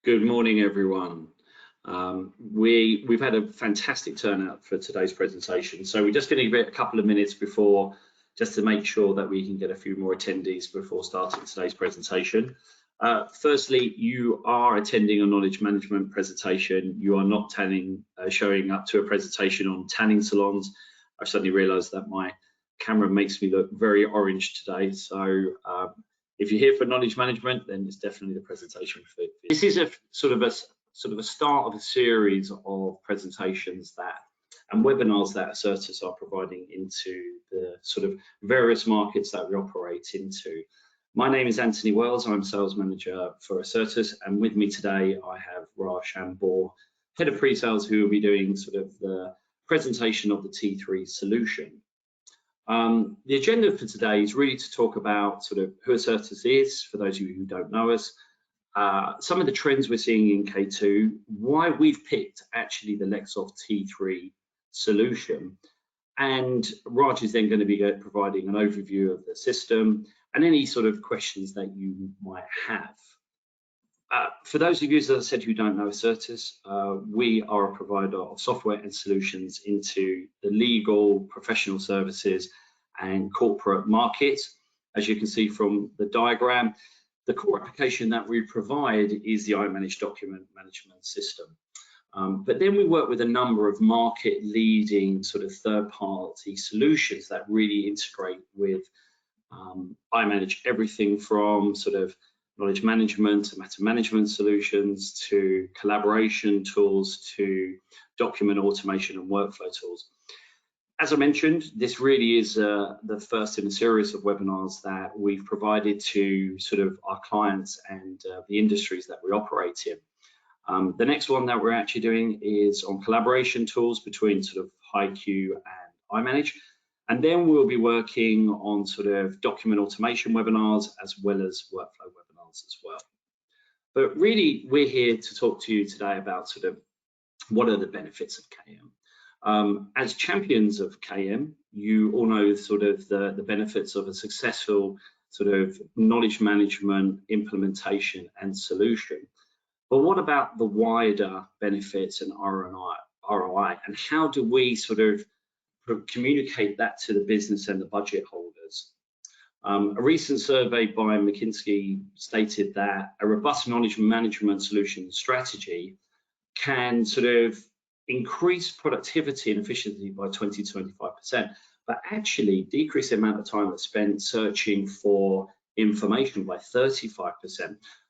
Good morning, everyone. We've had a fantastic turnout for today's presentation, so we're just going to give it a couple of minutes before, just to make sure that we can get a few more attendees before starting today's presentation. Firstly, you are attending a knowledge management presentation. You are not showing up to a presentation on tanning salons. I've suddenly realised that my camera makes me look very orange today, so if you're here for knowledge management, then it's definitely the presentation for you. This is a sort of a start of a series of presentations and webinars that Ascertus are providing into the sort of various markets that we operate into. My name is Anthony Wells. I'm sales manager for Ascertus, and with me today I have Raj Ambor, head of pre-sales, who will be doing sort of the presentation of the T3 solution. The agenda for today is really to talk about sort of who Ascertus is, for those of you who don't know us, some of the trends we're seeing in K2, why we've picked actually the Lexoft T3 solution, and Raj is then going to be providing an overview of the system and any sort of questions that you might have. For those of you, as I said, who don't know Ascertus, we are a provider of software and solutions into the legal, professional services and corporate markets. As you can see from the diagram, the core application that we provide is the iManage document management system. But then we work with a number of market leading sort of third-party solutions that really integrate with iManage, everything from sort of knowledge management and matter management solutions to collaboration tools to document automation and workflow tools. As I mentioned, this really is the first in a series of webinars that we've provided to sort of our clients and the industries that we operate in. The next one that we're actually doing is on collaboration tools between sort of HiQ and iManage. And then we'll be working on sort of document automation webinars as well as workflow webinars as well. But really, we're here to talk to you today about sort of what are the benefits of KM. As champions of KM, you all know sort of the benefits of a successful sort of knowledge management implementation and solution. But what about the wider benefits and ROI, and how do we sort of communicate that to the business and the budget holders? A recent survey by McKinsey stated that a robust knowledge management solution strategy can sort of increase productivity and efficiency by 20 to 25%, but actually decrease the amount of time that's spent searching for information by 35%.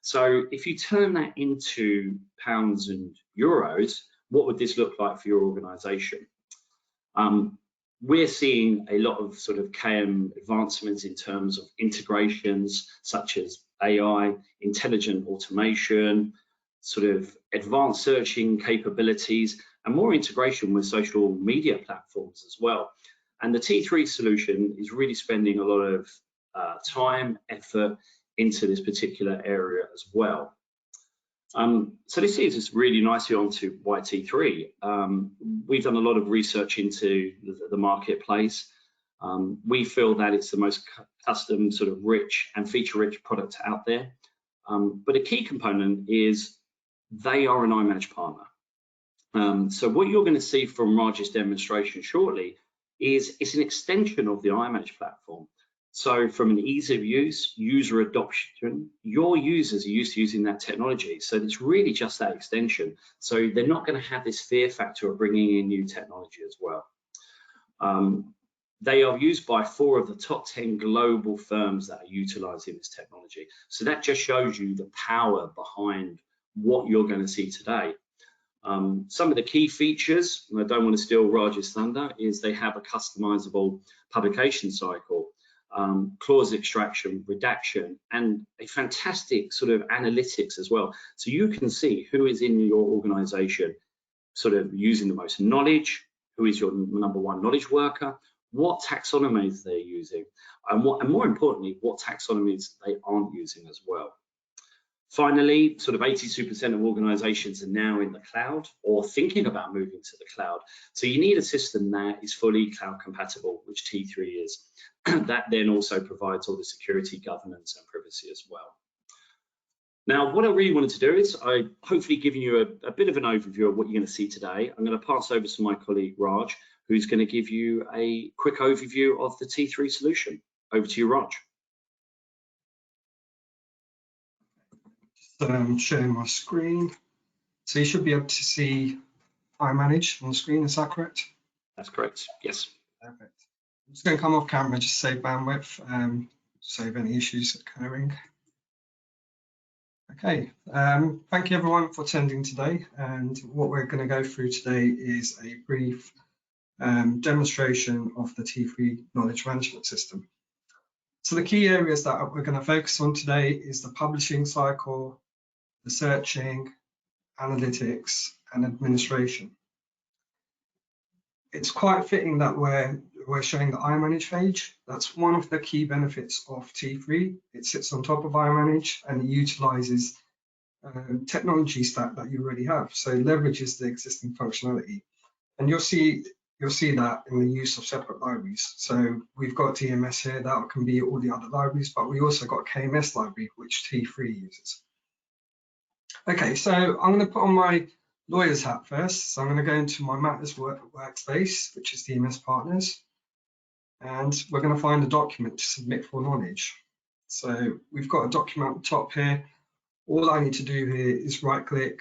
So if you turn that into pounds and euros, what would this look like for your organization? We're seeing a lot of sort of KM advancements in terms of integrations such as AI, intelligent automation, sort of advanced searching capabilities, and more integration with social media platforms as well. And the T3 solution is really spending a lot of time, effort into this particular area as well. So this leads us really nicely onto why T3. We've done a lot of research into the marketplace. We feel that it's the most custom, sort of rich and feature-rich product out there. But a key component is they are an iManage partner. So what you're going to see from Raj's demonstration shortly is it's an extension of the iManage platform. So from an ease of use, user adoption, your users are used to using that technology. So it's really just that extension. So they're not going to have this fear factor of bringing in new technology as well. They are used by 4 of the top 10 global firms that are utilizing this technology. So that just shows you the power behind what you're going to see today. Some of the key features, and I don't want to steal Raj's thunder, is they have a customizable publication cycle, clause extraction, redaction, and a fantastic sort of analytics as well. So you can see who is in your organization sort of using the most knowledge, who is your #1 knowledge worker, what taxonomies they're using, and more importantly, what taxonomies they aren't using as well. Finally, sort of 82% of organizations are now in the cloud or thinking about moving to the cloud. So you need a system that is fully cloud compatible, which T3 is. That then also provides all the security, governance, and privacy as well. Now, what I really wanted to do is I hopefully giving you a bit of an overview of what you're going to see today. I'm going to pass over to my colleague Raj, who's going to give you a quick overview of the T3 solution. Over to you, Raj. Sharing my screen. So you should be able to see iManage on the screen, is that correct? That's correct, yes. Perfect. I'm just going to come off camera, just save bandwidth, save any issues occurring. Okay, thank you everyone for attending today. And what we're going to go through today is a brief demonstration of the T3 knowledge management system. So the key areas that we're going to focus on today is the publishing cycle, the searching, analytics, and administration. It's quite fitting that we're showing the iManage page. That's one of the key benefits of T3. It sits on top of iManage and it utilizes technology stack that you already have. So it leverages the existing functionality. And you'll see that in the use of separate libraries. So we've got TMS here, that can be all the other libraries, but we also got KMS library, which T3 uses. Okay, so I'm going to put on my lawyer's hat first. So I'm going to go into my Matters workspace, which is TMS Partners, and we're going to find a document to submit for knowledge. So we've got a document at the top here. All I need to do here is right click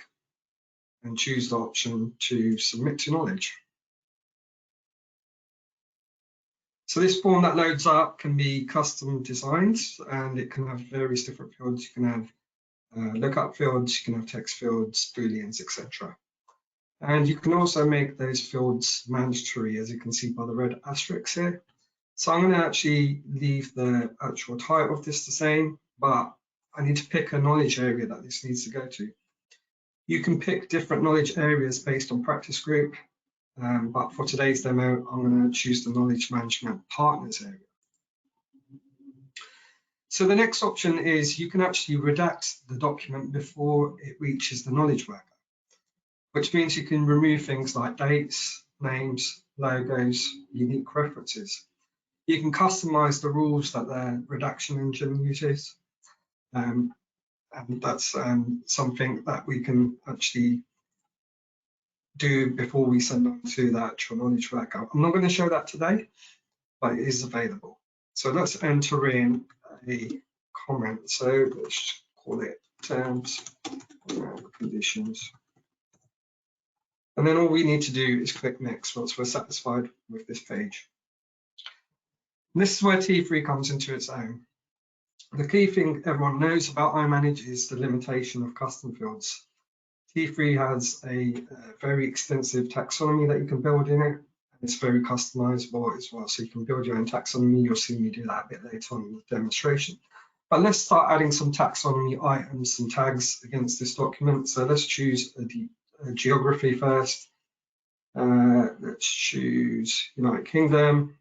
and choose the option to submit to knowledge. So this form that loads up can be custom designed and it can have various different fields. You can have lookup fields, you can have text fields, booleans, etc. And you can also make those fields mandatory, as you can see by the red asterisks here. So I'm going to actually leave the actual title of this the same, but I need to pick a knowledge area that this needs to go to. You can pick different knowledge areas based on practice group, but for today's demo, I'm going to choose the knowledge management partners area. So the next option is you can actually redact the document before it reaches the knowledge worker, which means you can remove things like dates, names, logos, unique references. You can customize the rules that the redaction engine uses. And that's something that we can actually do before we send on to the actual knowledge worker. I'm not going to show that today, but it is available. So let's enter in a comment. So let's call it terms and conditions. And then all we need to do is click next once we're satisfied with this page. And this is where T3 comes into its own. The key thing everyone knows about iManage is the limitation of custom fields. T3 has a very extensive taxonomy that you can build in it. It's very customizable as well, so you can build your own taxonomy. You'll see me do that a bit later on in the demonstration. But let's start adding some taxonomy items and tags against this document. So let's choose a geography first. Let's choose United Kingdom,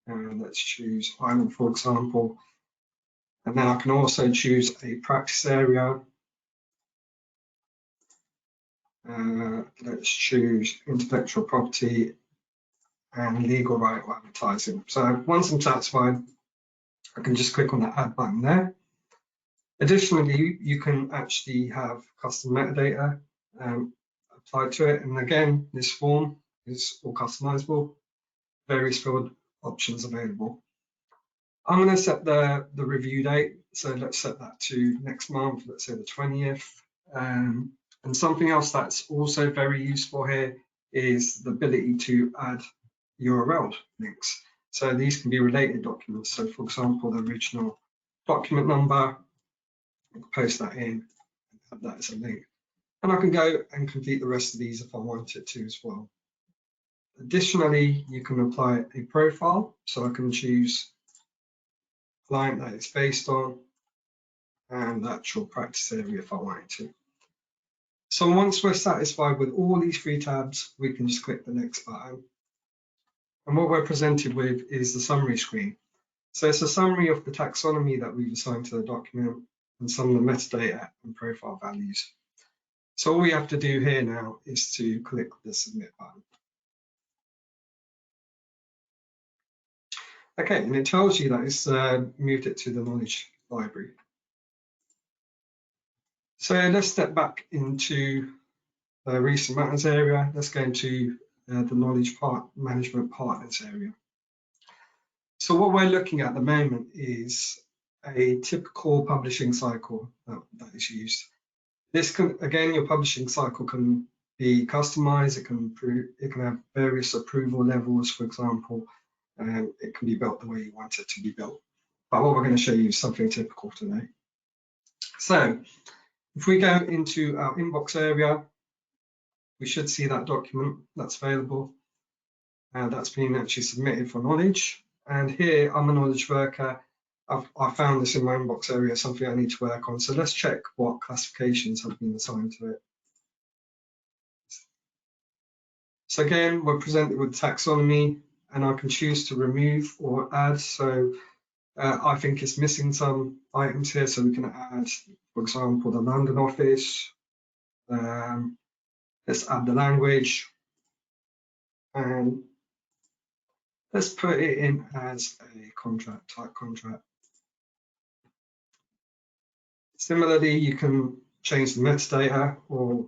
and let's choose Ireland, for example. And then I can also choose a practice area. Let's choose intellectual property and legal right or advertising. So once I'm satisfied, I can just click on that add button there. Additionally, you can actually have custom metadata applied to it. And again, this form is all customizable, various field options available. I'm going to set the review date. So let's set that to next month, let's say the 20th. And something else that's also very useful here is the ability to add URL links. So these can be related documents. So for example, the original document number, I can post that in and have that as a link. And I can go and complete the rest of these if I wanted to as well. Additionally, you can apply a profile. So I can choose a client that it's based on and the actual practice area if I wanted to. So once we're satisfied with all these three tabs, we can just click the next button. And what we're presented with is the summary screen. So it's a summary of the taxonomy that we've assigned to the document and some of the metadata and profile values. So all we have to do here now is to click the submit button. Okay, and it tells you that it's moved it to the knowledge library. So let's step back into the recent matters area. Let's go into the knowledge management partners area. So what we're looking at the moment is a typical publishing cycle that is used. This can, again, your publishing cycle can be customized. It can have various approval levels, for example, and it can be built the way you want it to be built. But what we're going to show you is something typical today. So if we go into our inbox area, we should see that document that's available. That's been actually submitted for knowledge. And here I'm a knowledge worker. I found this in my inbox area, something I need to work on. So let's check what classifications have been assigned to it. So again, we're presented with taxonomy, and I can choose to remove or add. So I think it's missing some items here, so we can add, for example, the London office. Let's add the language, and let's put it in as a contract, type contract. Similarly, you can change the metadata or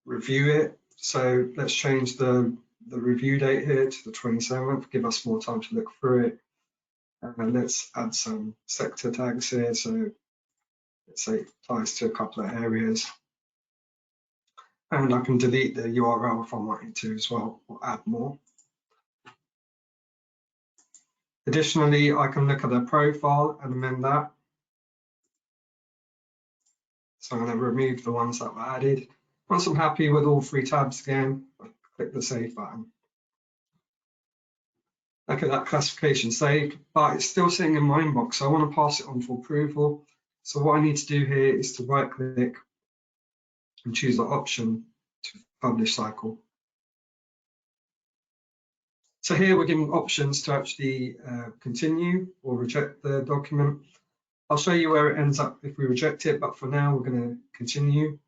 review it. So let's change the review date here to the 27th, give us more time to look through it. And let's add some sector tags here. So let's say it applies to a couple of areas. And I can delete the URL if I wanted to as well, or add more. Additionally, I can look at their profile and amend that. So I'm going to remove the ones that were added. Once I'm happy with all three tabs again, I click the save button. Look at that classification saved, but it's still sitting in my inbox. So I want to pass it on for approval. So what I need to do here is to right click and choose the option to publish cycle. So here we're giving options to actually continue or reject the document. I'll show you where it ends up if we reject it, but for now we're going to continue.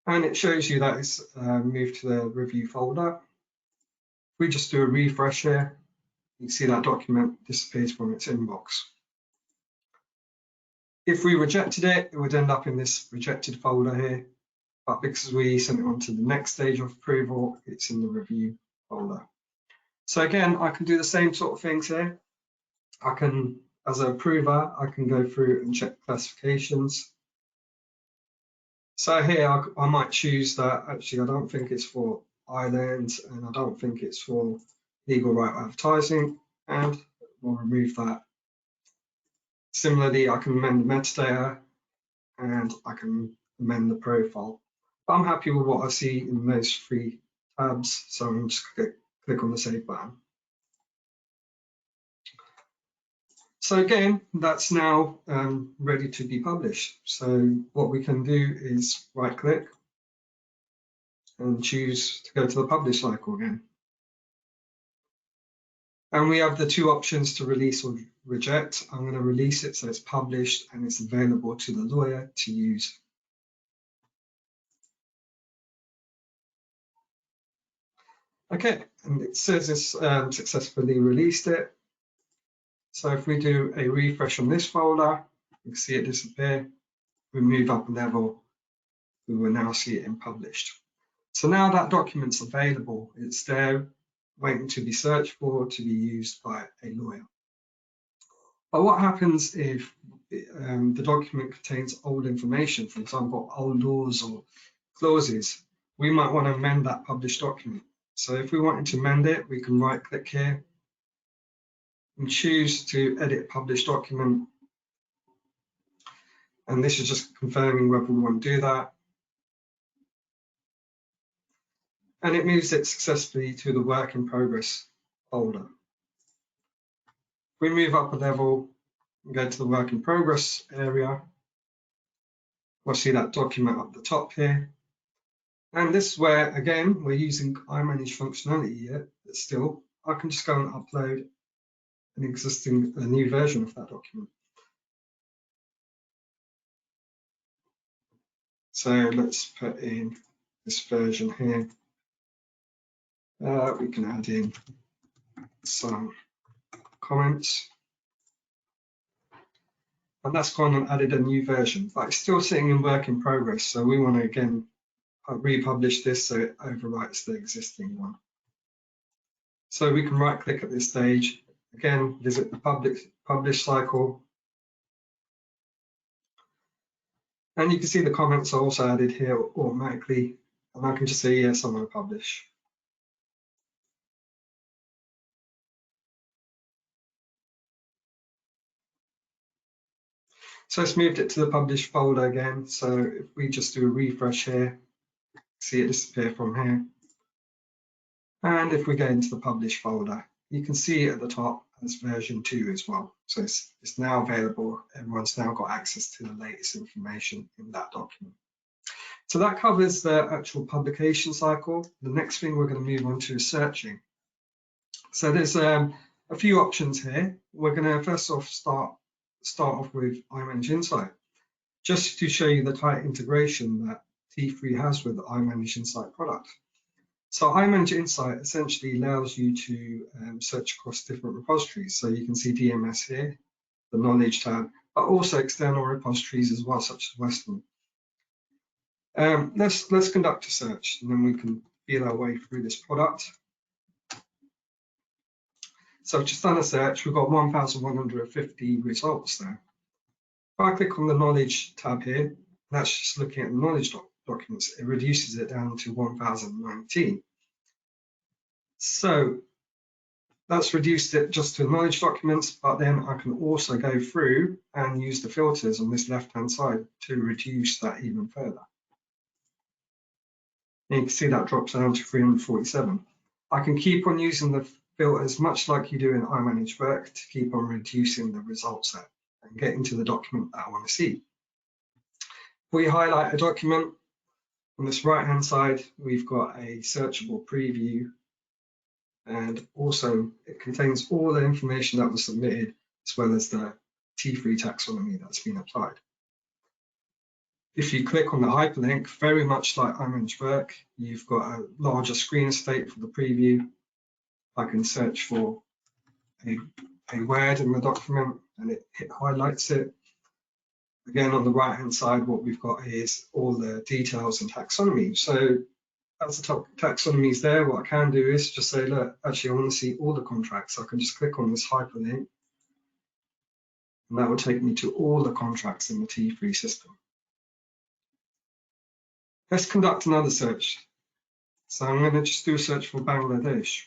And it shows you that it's moved to the review folder. If we just do a refresh here, you can see that document disappears from its inbox. If we rejected it, it would end up in this rejected folder here. But because we sent it on to the next stage of approval, it's in the review folder. So again, I can do the same sort of things here. I can, as an approver, I can go through and check classifications. So here I might choose that actually I don't think it's for Ireland and I don't think it's for legal right advertising, and we'll remove that. Similarly, I can amend the metadata and I can amend the profile. But I'm happy with what I see in those three tabs, so I'm just click on the save button. So again, that's now ready to be published. So what we can do is right click and choose to go to the publish cycle again. And we have the two options to release or reject. I'm going to release it so it's published and it's available to the lawyer to use. Okay, and it says it's successfully released it. So if we do a refresh on this folder, you can see it disappear. We move up a level, we will now see it in published. So now that document's available, it's there waiting to be searched for, to be used by a lawyer. But what happens if the document contains old information, for example, old laws or clauses? We might want to amend that published document. So if we wanted to amend it, we can right click here and choose to edit published document. And this is just confirming whether we want to do that. And it moves it successfully to the work in progress folder. We move up a level and go to the work in progress area. We'll see that document up the top here. And this is where, again, we're using iManage functionality yet, but still, I can just go and upload a new version of that document. So let's put in this version here. We can add in some comments. and that's gone and added a new version, but it's still sitting in work in progress. So we want to again republish this so it overwrites the existing one. So we can right click at this stage, again, visit the publish cycle. And you can see the comments are also added here automatically. And I can just say, yes, I want to publish. So it's moved it to the publish folder again. So if we just do a refresh here, see it disappear from here. And if we go into the publish folder, you can see it at the top as version 2 as well. So it's now available. Everyone's now got access to the latest information in that document. So that covers the actual publication cycle. The next thing we're going to move on to is searching. So there's a few options here. We're going to first off start off with iManage Insight, just to show you the tight integration that T3 has with the iManage Insight product. So iManage Insight essentially allows you to search across different repositories. So you can see DMS here, the knowledge tab, but also external repositories as well, such as Western. Let's conduct a search, and then we can feel our way through this product. So I've just done a search. We've got 1,150 results there. If I click on the knowledge tab here, that's just looking at the knowledge documents. It reduces it down to 1,019. So that's reduced it just to knowledge documents, but then I can also go through and use the filters on this left-hand side to reduce that even further. And you can see that drops down to 347. I can keep on using the filters much like you do in iManage Work to keep on reducing the result set and get into the document that I want to see. If we highlight a document, on this right-hand side, we've got a searchable preview, and also it contains all the information that was submitted as well as the T3 taxonomy that's been applied. If you click on the hyperlink, very much like iManage Work, you've got a larger screen estate for the preview. I can search for a word in the document and it highlights it. Again, on the right hand side, what we've got is all the details and taxonomy. So as the top taxonomy is there, what I can do is just say, look, actually I want to see all the contracts. So I can just click on this hyperlink and that will take me to all the contracts in the T3 system. Let's conduct another search. So I'm going to just do a search for Bangladesh.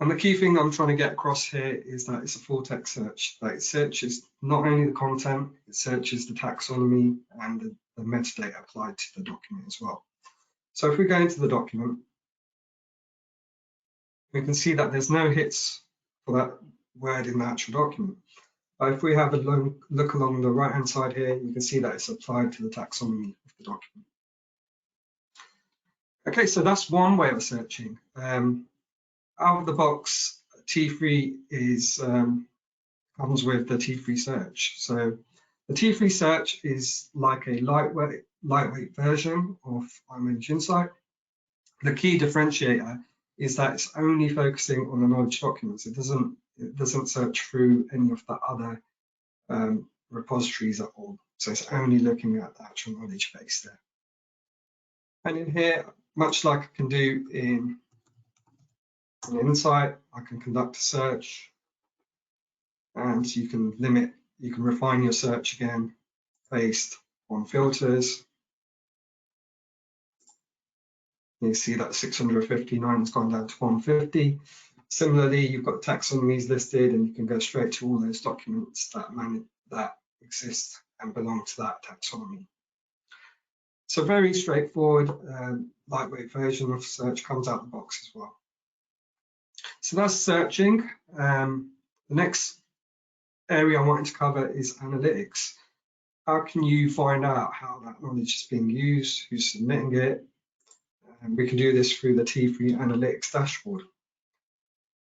And the key thing I'm trying to get across here is that it's a full text search. That it searches not only the content, it searches the taxonomy and the metadata applied to the document as well. So if we go into the document, we can see that there's no hits for that word in the actual document. But if we have a look along the right-hand side here, you can see that it's applied to the taxonomy of the document. Okay, so that's one way of searching. Out of the box, T3 comes with the T3 search. So the T3 search is like a lightweight version of iManage Insight. The key differentiator is that it's only focusing on the knowledge documents. It doesn't search through any of the other repositories at all. So it's only looking at the actual knowledge base there. And in here, much like I can do in Insight, I can conduct a search, and you can refine your search again based on filters. You see that 659 has gone down to 150. Similarly, you've got taxonomies listed, and you can go straight to all those documents that exist and belong to that taxonomy. So very straightforward, lightweight version of search comes out the box as well. So that's searching. The next area I wanted to cover is analytics. How can you find out how that knowledge is being used, who's submitting it? And we can do this through the T3 Analytics dashboard.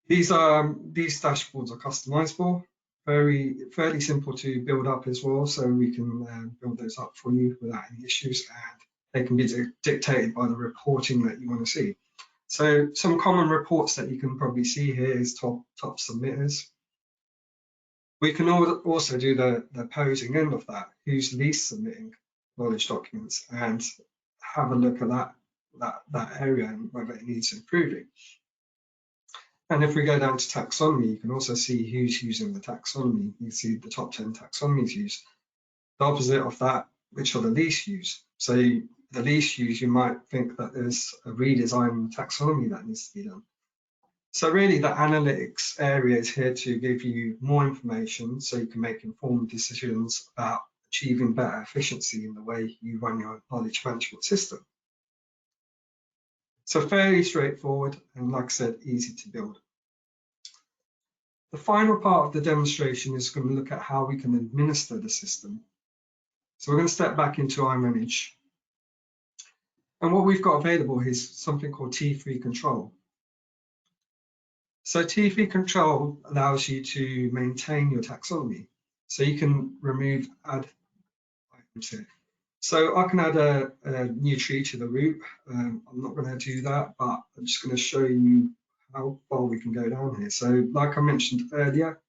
These dashboards are customizable, fairly simple to build up as well, so we can build those up for you without any issues, and they can be dictated by the reporting that you want to see. So some common reports that you can probably see here is top submitters. We can also do the opposing end of that, who's least submitting knowledge documents, and have a look at that area and whether it needs improving. And if we go down to taxonomy, you can also see who's using the taxonomy. You see the top 10 taxonomies used. The opposite of that, which are the least used. So the least used, you might think that there's a redesign taxonomy that needs to be done. So really the analytics area is here to give you more information so you can make informed decisions about achieving better efficiency in the way you run your knowledge management system. So fairly straightforward and, like I said, easy to build. The final part of the demonstration is going to look at how we can administer the system. So we're going to step back into iManage. And what we've got available is something called T3 control. So T3 control allows you to maintain your taxonomy. So you can remove, add items here. So I can add a new tree to the root. I'm not going to do that, but I'm just going to show you how far we can go down here. So like I mentioned earlier,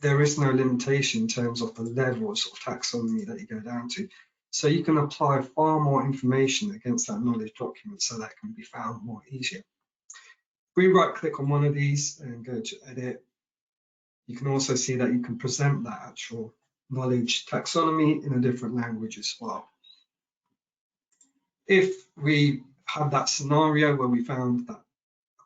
there is no limitation in terms of the levels of taxonomy that you go down to. So you can apply far more information against that knowledge document so that can be found more easier. If we right click on one of these and go to edit, you can also see that you can present that actual knowledge taxonomy in a different language as well. If we had that scenario where we found that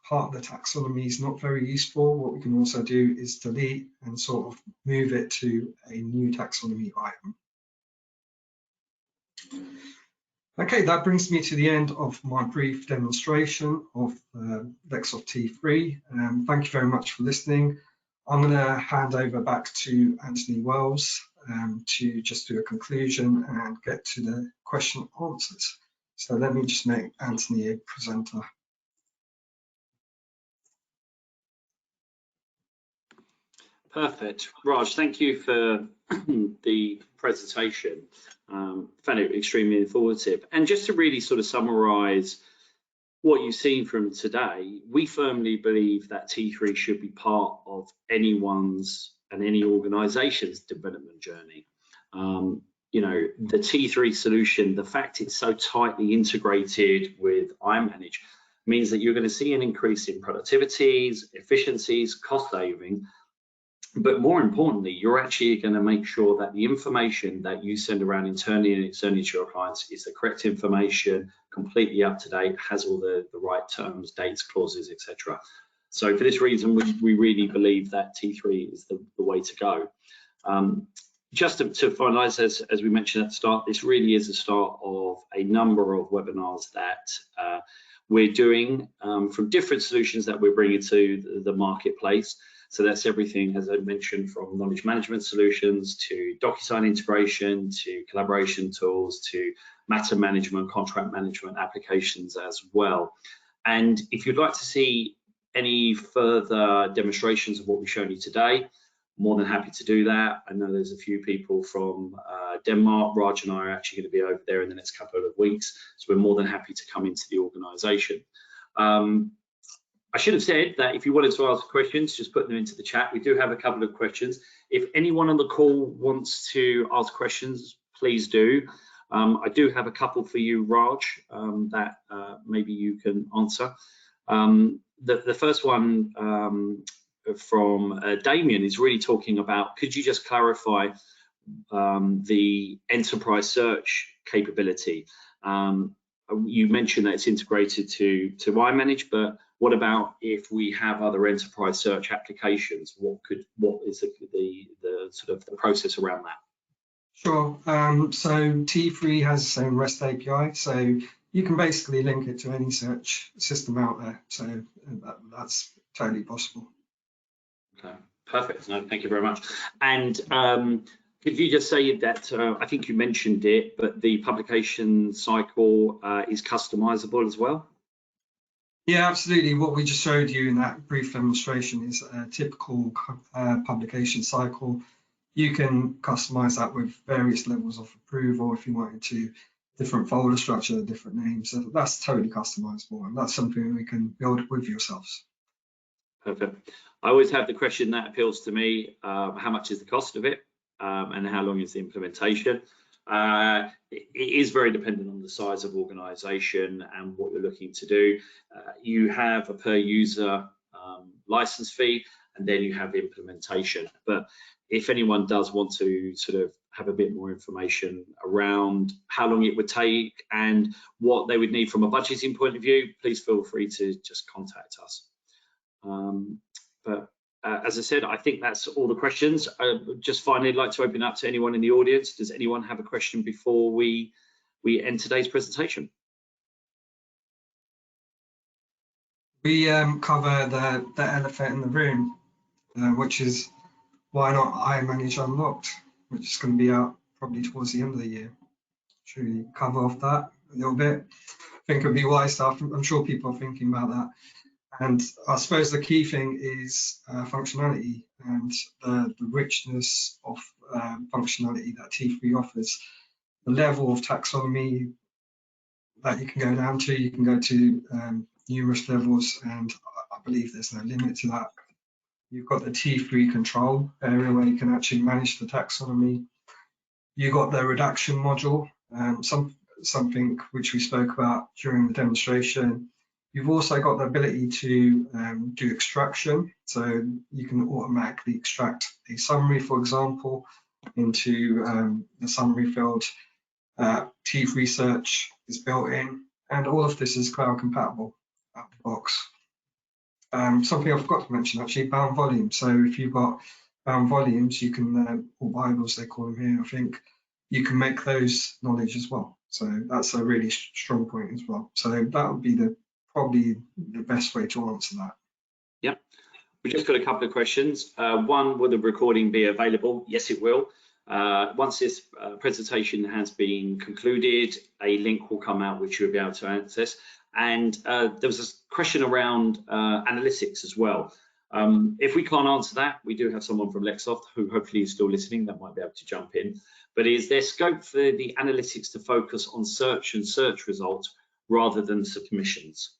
part of the taxonomy is not very useful, what we can also do is delete and sort of move it to a new taxonomy item. Okay, that brings me to the end of my brief demonstration of Lexoft T3. Thank you very much for listening. I'm going to hand over back to Anthony Wells to just do a conclusion and get to the question and answers. So let me just make Anthony a presenter. Perfect. Raj, thank you for the presentation. Found it extremely informative. And just to really sort of summarize what you've seen from today, we firmly believe that T3 should be part of anyone's and any organization's development journey. You know, the T3 solution, the fact it's so tightly integrated with iManage means that you're going to see an increase in productivities, efficiencies, cost saving. But more importantly, you're actually going to make sure that the information that you send around internally and externally to your clients is the correct information, completely up to date, has all the right terms, dates, clauses, etc. So for this reason, we really believe that T3 is the way to go. Just to finalize, as we mentioned at the start, this really is the start of a number of webinars that we're doing from different solutions that we're bringing to the marketplace. So that's everything, as I mentioned, from knowledge management solutions to DocuSign integration, to collaboration tools, to matter management, contract management applications as well. And if you'd like to see any further demonstrations of what we've shown you today, more than happy to do that. I know there's a few people from Denmark. Raj and I are actually going to be over there in the next couple of weeks, so we're more than happy to come into the organisation. I should have said that if you wanted to ask questions, just put them into the chat. We do have a couple of questions. If anyone on the call wants to ask questions, please do. I do have a couple for you, Raj, that maybe you can answer. The first one from Damien is really talking about, could you just clarify the enterprise search capability? You mentioned that it's integrated to iManage, but what about if we have other enterprise search applications? What is the sort of the process around that? Sure. So T3 has its own REST API, so you can basically link it to any search system out there. So that's totally possible. Okay, perfect. No, thank you very much. And could you just say that, I think you mentioned it, but the publication cycle is customizable as well? Yeah, absolutely. What we just showed you in that brief demonstration is a typical publication cycle. You can customize that with various levels of approval if you wanted to different folder structure, different names. So that's totally customizable, and that's something we can build with yourselves. Perfect. I always have the question that appeals to me, how much is the cost of it, and how long is the implementation? It is very dependent on the size of organization and what you're looking to do. You have a per user license fee, and then you have implementation. But if anyone does want to sort of have a bit more information around how long it would take and what they would need from a budgeting point of view, please feel free to just contact us. But as I said, I think that's all the questions. Just finally, I'd like to open up to anyone in the audience. Does anyone have a question before we end today's presentation? We cover the elephant in the room, which is why not iManage Unlocked, which is going to be out probably towards the end of the year. Should we cover off that a little bit? I think it would be wise stuff. I'm sure people are thinking about that. And I suppose the key thing is functionality and the richness of functionality that T3 offers. The level of taxonomy that you can go down to, you can go to numerous levels, and I believe there's no limit to that. You've got the T3 control area where you can actually manage the taxonomy. You've got the redaction module, something which we spoke about during the demonstration. You've also got the ability to do extraction, so you can automatically extract a summary, for example, into the summary field. T3 search is built in, and all of this is cloud compatible out of the box. Something I forgot to mention actually, bound volumes. So if you've got bound volumes, you can, or Bibles they call them here, I think, you can make those knowledge as well. So that's a really strong point as well. So that would be probably the best way to answer that. Yeah, we just got a couple of questions. One, will the recording be available? Yes, it will. Once this presentation has been concluded, a link will come out which you'll be able to access. And there was a question around analytics as well. If we can't answer that, we do have someone from Lexoft who hopefully is still listening that might be able to jump in. But is there scope for the analytics to focus on search and search results rather than submissions?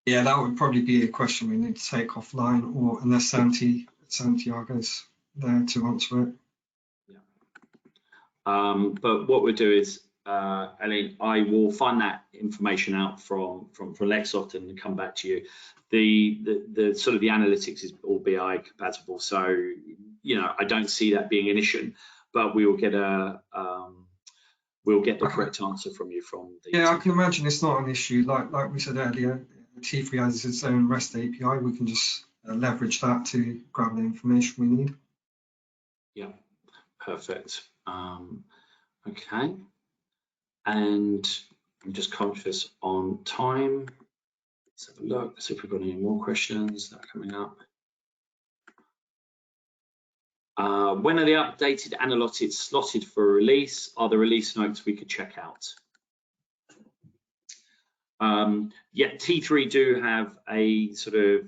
Yeah, that would probably be a question we need to take offline, or unless Santiago's there to answer it. Yeah. But what we'll do is, Ellie, I will find that information out from Lexoft and come back to you. The sort of the analytics is all BI compatible, so I don't see that being an issue. But we will get the correct answer from you from the. Yeah, I can imagine it's not an issue. Like we said earlier, T3 has its own REST API. We can just leverage that to grab the information we need. Yeah, perfect. Okay, and I'm just conscious on time. Let's have a look, see if we've got any more questions that are coming up. When are the updated analytics slotted for release? Are the release notes we could check out? Yeah, T3 do have a sort of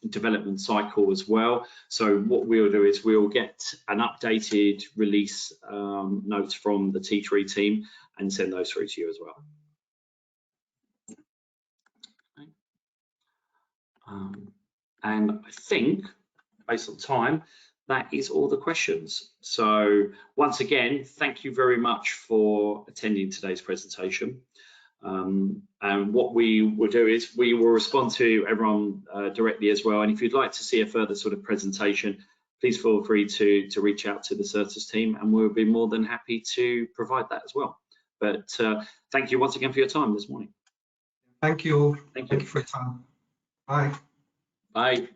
development cycle as well. So what we'll do is we'll get an updated release notes from the T3 team and send those through to you as well. Okay. And I think, based on time, that is all the questions. So once again, thank you very much for attending today's presentation. And what we will do is we will respond to everyone directly as well. And if you'd like to see a further sort of presentation, please feel free to reach out to the Ascertus team, and we'll be more than happy to provide that as well. But thank you once again for your time this morning. Thank you. Thank you. Thank you for your time. Bye. Bye.